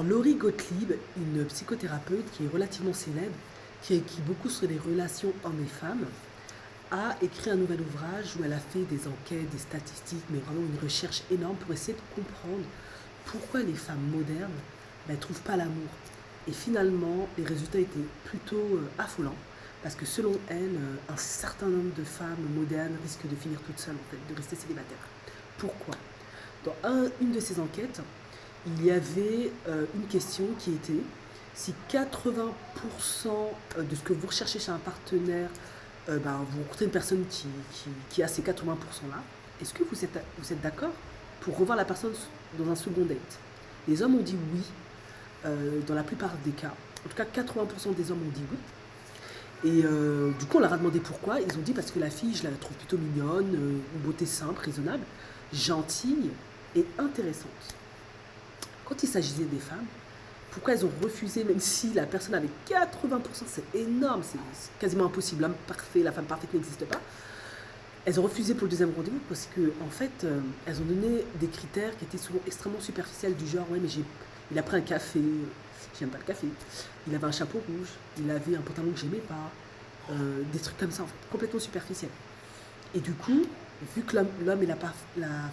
Laurie Gottlieb, une psychothérapeute qui est relativement célèbre, qui écrit beaucoup sur les relations hommes et femmes, a écrit un nouvel ouvrage où elle a fait des enquêtes, des statistiques, mais vraiment une recherche énorme pour essayer de comprendre pourquoi les femmes modernes ne trouvent pas l'amour. Et finalement, les résultats étaient plutôt affolants, parce que selon elle, un certain nombre de femmes modernes risquent de finir toutes seules, en fait, de rester célibataires. Pourquoi? Dans une de ces enquêtes, il y avait une question qui était si 80% de ce que vous recherchez chez un partenaire, vous rencontrez une personne qui a ces 80%-là, est-ce que vous êtes d'accord pour revoir la personne dans un second date? Les hommes ont dit oui, dans la plupart des cas. En tout cas, 80% des hommes ont dit oui. Et du coup, on leur a demandé pourquoi. Ils ont dit parce que la fille, je la trouve plutôt mignonne, une beauté simple, raisonnable, gentille et intéressante. Quand il s'agissait des femmes, pourquoi elles ont refusé, même si la personne avait 80%, c'est énorme, c'est quasiment impossible, l'homme parfait, la femme parfaite n'existe pas. Elles ont refusé pour le deuxième rendez-vous parce que, en fait, elles ont donné des critères qui étaient souvent extrêmement superficiels, du genre, ouais, mais il a pris un café, j'aime pas le café, il avait un chapeau rouge, il avait un pantalon que j'aimais pas, des trucs comme ça, en fait, complètement superficiels. Et du coup, vu que l'homme et la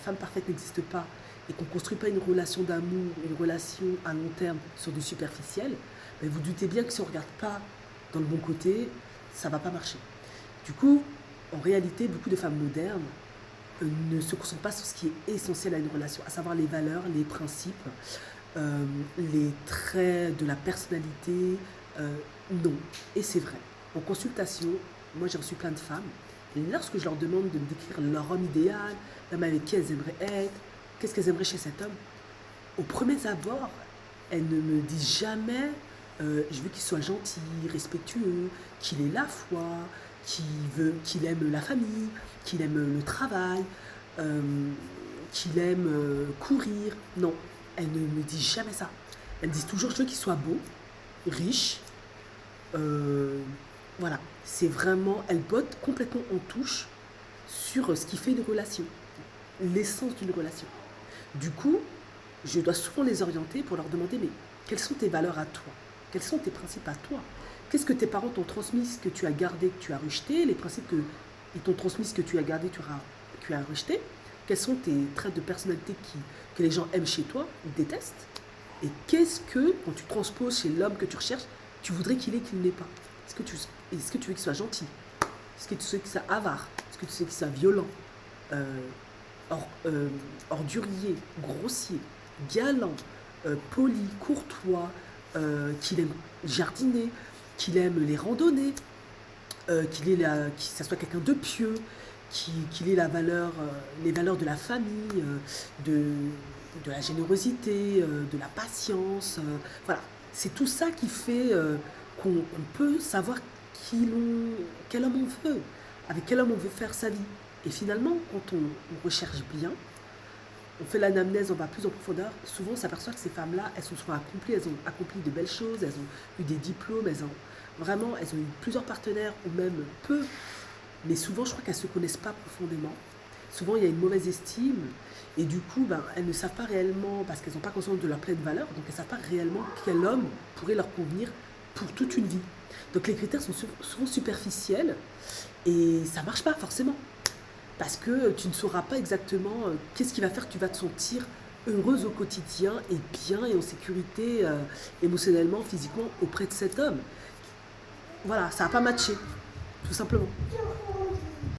femme parfaite n'existent pas, et qu'on ne construit pas une relation d'amour, une relation à long terme sur du superficiel, ben vous doutez bien que si on ne regarde pas dans le bon côté, ça ne va pas marcher. Du coup, en réalité, beaucoup de femmes modernes ne se concentrent pas sur ce qui est essentiel à une relation, à savoir les valeurs, les principes, les traits de la personnalité. Non. Et c'est vrai. En consultation, moi j'ai reçu plein de femmes, et lorsque je leur demande de me décrire leur homme idéal, l'homme avec qui elles aimeraient être, qu'est-ce qu'elles aimeraient chez cet homme, au premier abord, elles ne me disent jamais je veux qu'il soit gentil, respectueux, qu'il ait la foi, qu'il aime la famille, qu'il aime le travail, euh, qu'il aime courir. Non, elles ne me disent jamais ça. Elles me disent toujours je veux qu'il soit beau, riche. euh, voilà, c'est vraiment, elles bottent complètement en touche sur ce qui fait une relation, l'essence d'une relation. Du coup, je dois souvent les orienter pour leur demander mais quelles sont tes valeurs à toi? Quels sont tes principes à toi? Qu'est-ce que tes parents t'ont transmis, ce que tu as gardé, que tu as rejeté, les principes qu'ils t'ont transmis, ce que tu as gardé, tu as rejeté? Quels sont tes traits de personnalité que les gens aiment chez toi ou détestent? Et qu'est-ce que, quand tu transposes chez l'homme que tu recherches, tu voudrais qu'il ait qu'il n'ait pas? Est-ce que tu veux qu'il soit gentil? Est-ce que tu veux qu'il soit avare? Est-ce que tu veux qu'il soit violent? euh, Ordurier, grossier, galant, poli, courtois, qu'il aime jardiner, qu'il aime les randonnées, que ça soit quelqu'un de pieux, qu'il ait les valeurs de la famille, de la générosité, de la patience. Voilà, c'est tout ça qui fait qu'on peut savoir quel homme on veut, avec quel homme on veut faire sa vie. Et finalement, quand on recherche bien, on fait l'anamnèse, on va plus en profondeur, souvent on s'aperçoit que ces femmes-là, elles sont souvent accomplies, elles ont accompli de belles choses, elles ont eu des diplômes, elles ont eu plusieurs partenaires, ou même peu, mais souvent je crois qu'elles ne se connaissent pas profondément. Souvent il y a une mauvaise estime, et du coup elles ne savent pas réellement, parce qu'elles n'ont pas conscience de leur pleine valeur, donc elles ne savent pas réellement quel homme pourrait leur convenir pour toute une vie. Donc les critères sont souvent superficiels, et ça ne marche pas forcément. Parce que tu ne sauras pas exactement qu'est-ce qui va faire que tu vas te sentir heureuse au quotidien et bien et en sécurité émotionnellement, physiquement auprès de cet homme. Voilà, ça n'a pas matché, tout simplement.